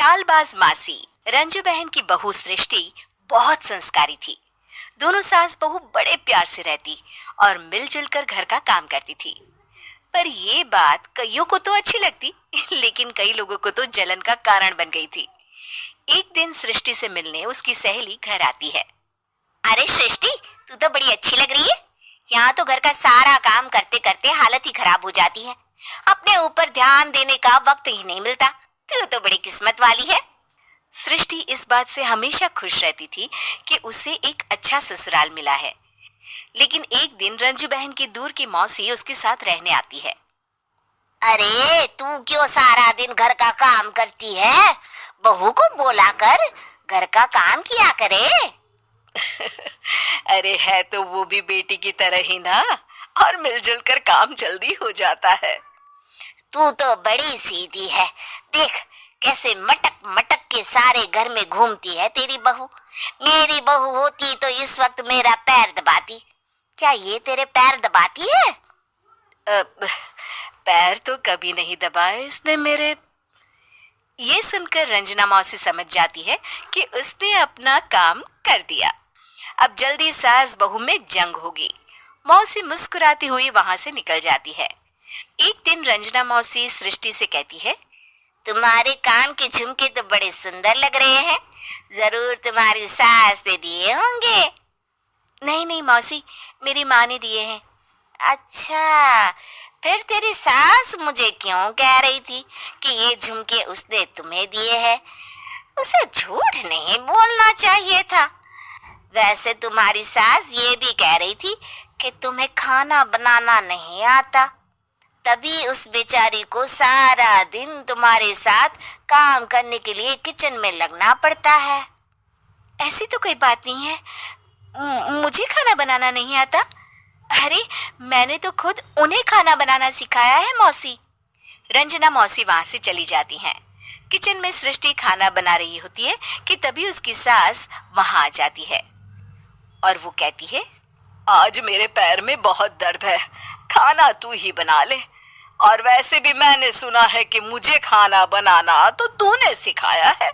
चालबाज मासी रंजू बहन की बहू सृष्टि बहुत संस्कारी थी। दोनों सास बहू बड़े प्यार से रहती और मिलजुल कर घर का काम करती थी। पर ये बात कईयों को तो अच्छी लगती, लेकिन कई लोगों को तो जलन का कारण बन गई थी। एक दिन सृष्टि से मिलने उसकी सहेली घर आती है। अरे सृष्टि, तू तो बड़ी अच्छी लग रही है। यहाँ तो घर का सारा काम करते करते हालत ही खराब हो जाती है। अपने ऊपर ध्यान देने का वक्त ही नहीं मिलता। तू तो बड़ी किस्मत वाली है। सृष्टि इस बात से हमेशा खुश रहती थी कि उसे एक अच्छा ससुराल मिला है। लेकिन एक दिन रंजू बहन की दूर की मौसी उसके साथ रहने आती है। अरे तू क्यों सारा दिन घर का काम करती है? बहू को बोला कर घर का काम किया करे। अरे है तो वो भी बेटी की तरह ही ना, और मिलजुल कर काम जल्दी हो जाता है। तू तो बड़ी सीधी है। देख कैसे मटक मटक के सारे घर में घूमती है तेरी बहू। मेरी बहू होती तो इस वक्त मेरा पैर दबाती। क्या ये तेरे पैर दबाती है? पैर तो कभी नहीं दबाए इसने मेरे। ये सुनकर रंजना मौसी समझ जाती है कि उसने अपना काम कर दिया। अब जल्दी सास बहू में जंग होगी। मौसी मुस्कुराती हुई वहां से निकल जाती है। एक दिन रंजना मौसी सृष्टि से कहती है, तुम्हारे कान के झुमके तो बड़े सुंदर लग रहे हैं। जरूर तुम्हारी सास ने दिए होंगे। नहीं नहीं मौसी, मेरी माँ ने दिए हैं। अच्छा, फिर तेरी सास मुझे क्यों कह रही थी कि ये झुमके उसने तुम्हें दिए हैं? उसे झूठ नहीं बोलना चाहिए था। वैसे तुम्हारी सास ये भी कह रही थी कि तुम्हें खाना बनाना नहीं आता, तभी उस बेचारी को सारा दिन तुम्हारे साथ काम करने के लिए किचन में लगना पड़ता है। ऐसी तो कोई बात नहीं है, मुझे खाना बनाना नहीं आता। अरे मैंने तो खुद उन्हें खाना बनाना सिखाया है मौसी। रंजना मौसी वहां से चली जाती हैं। किचन में सृष्टि खाना बना रही होती है कि तभी उसकी सास वहां आ जाती है और वो कहती है, आज मेरे पैर में बहुत दर्द है, खाना तू ही बना ले। और वैसे भी मैंने सुना है कि मुझे खाना बनाना तो तूने सिखाया है।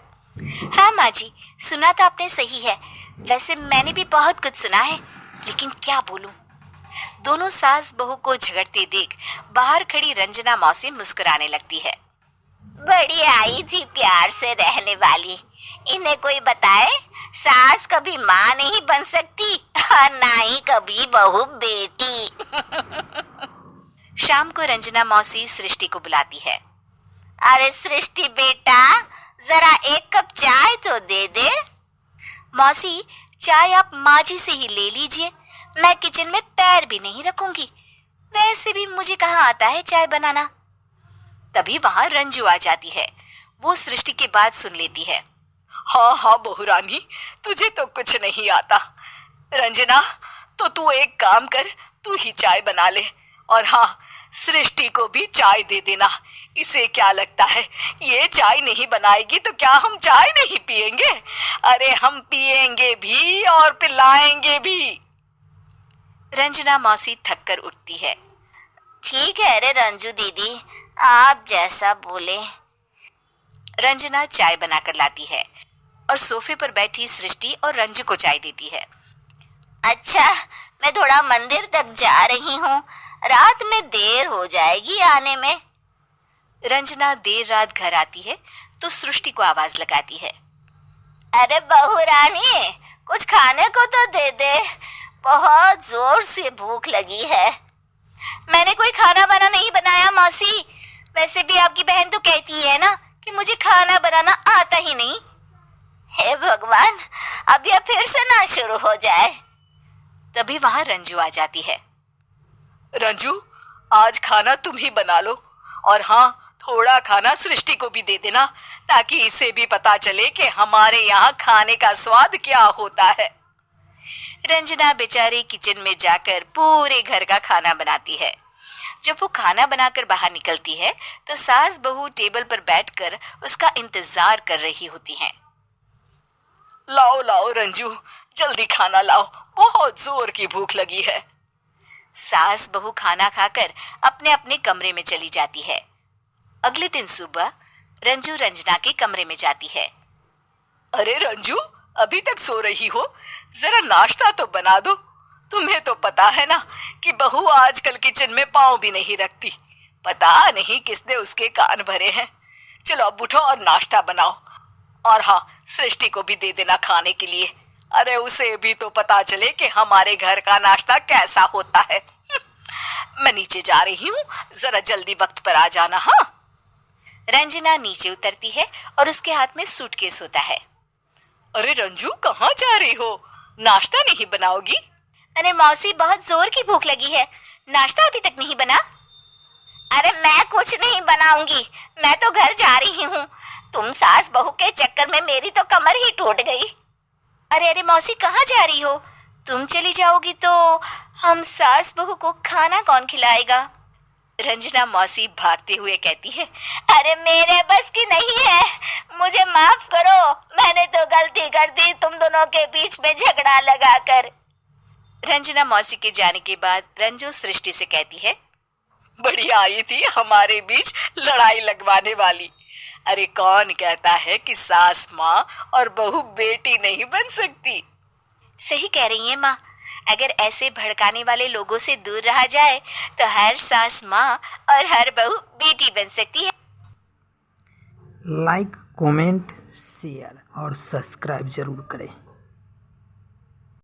हाँ माँ जी, सुना तो आपने सही है। वैसे मैंने भी बहुत कुछ सुना है, लेकिन क्या बोलूं। दोनों सास बहू को झगड़ते देख बाहर खड़ी रंजना मौसी मुस्कुराने लगती है। बड़ी आई थी प्यार से रहने वाली। इन्हें कोई बताए सास कभी माँ नहीं बन सकती और ना ही कभी बहू बेटी। शाम को रंजना मौसी सृष्टि को बुलाती है। अरे सृष्टि बेटा, जरा एक कप चाय तो दे दे। मौसी, चाय आप माँ जी से ही ले लीजिए, मैं किचन में पैर भी नहीं रखूंगी। वैसे भी मुझे कहाँ आता है चाय बनाना। तभी वहां रंजू आ जाती है। वो सृष्टि की बात सुन लेती है। हाँ हाँ बहू रानी, तुझे तो कुछ नहीं आता। रंजना, तो तू एक काम कर, तू ही चाय बना ले। और हाँ, सृष्टि को भी चाय दे देना। इसे क्या लगता है ये चाय नहीं बनाएगी तो क्या हम चाय नहीं पिएंगे? अरे हम पिएंगे भी और पिलाएंगे भी। रंजना मौसी थक कर उठती है। ठीक है रे रंजू दीदी, आप जैसा बोले। रंजना चाय बनाकर लाती है और सोफे पर बैठी सृष्टि और रंजू को चाय देती है। अच्छा, मैं थोड़ा मंदिर तक जा रही हूँ, रात में देर हो जाएगी आने में। रंजना देर रात घर आती है तो सृष्टि को आवाज लगाती है। अरे बहू रानी, कुछ खाने को तो दे दे, बहुत जोर से भूख लगी है। मैंने कोई खाना वाना नहीं बनाया मौसी। वैसे भी आपकी बहन तो कहती है ना कि मुझे खाना बनाना आता ही नहीं। हे भगवान, अब यह फिर से ना शुरू हो जाए। तभी वहां रंजू आ जाती है। रंजू, आज खाना तुम ही बना लो, और हाँ, थोड़ा खाना सृष्टि को भी दे देना, ताकि इसे भी पता चले कि हमारे यहाँ खाने का स्वाद क्या होता है। रंजना बेचारी किचन में जाकर पूरे घर का खाना बनाती है। जब वो खाना बनाकर बाहर निकलती है तो सास बहू टेबल पर बैठकर उसका इंतजार कर रही होती हैं। लाओ लाओ रंजू, जल्दी खाना लाओ, बहुत जोर की भूख लगी है। सास बहू खाना खाकर अपने अपने कमरे में चली जाती है। अगले दिन सुबह रंजू रंजना के कमरे में जाती है। अरे रंजू, अभी तक सो रही हो? जरा नाश्ता तो बना दो। तुम्हें तो पता है ना कि बहू आजकल किचन में पाँव भी नहीं रखती। पता नहीं किसने उसके कान भरे हैं। चलो अब उठो और नाश्ता बनाओ। और हाँ, सृष्टि को भी दे देना खाने के लिए। अरे उसे भी तो पता चले कि हमारे घर का नाश्ता कैसा होता है। मैं नीचे जा रही हूँ, जरा जल्दी वक्त पर आ जाना। हाँ। रंजना नीचे उतरती है और उसके हाथ में सूटकेस होता है। अरे रंजू, कहाँ जा रही हो? नाश्ता नहीं बनाओगी? अरे मौसी, बहुत जोर की भूख लगी है, नाश्ता अभी तक नहीं बना। अरे मैं कुछ नहीं बनाऊंगी, मैं तो घर जा रही हूँ। तुम सास बहू के चक्कर में मेरी तो कमर ही टूट गई। अरे अरे मौसी, कहाँ जा रही हो? तुम चली जाओगी तो हम सास बहू को खाना कौन खिलाएगा? रंजना मौसी भागते हुए कहती है, अरे मेरे बस की नहीं है, मुझे माफ करो, मैंने तो गलती कर दी तुम दोनों के बीच में झगड़ा लगाकर। रंजना मौसी के जाने के बाद रंजू सृष्टि से कहती है, बढ़िया आई थी हमारे बीच लड़ाई लगवाने वाली। अरे कौन कहता है कि सास माँ और बहू बेटी नहीं बन सकती? सही कह रही है माँ, अगर ऐसे भड़काने वाले लोगों से दूर रहा जाए तो हर सास माँ और हर बहू बेटी बन सकती है। लाइक, कमेंट, शेयर और सब्सक्राइब जरूर करें।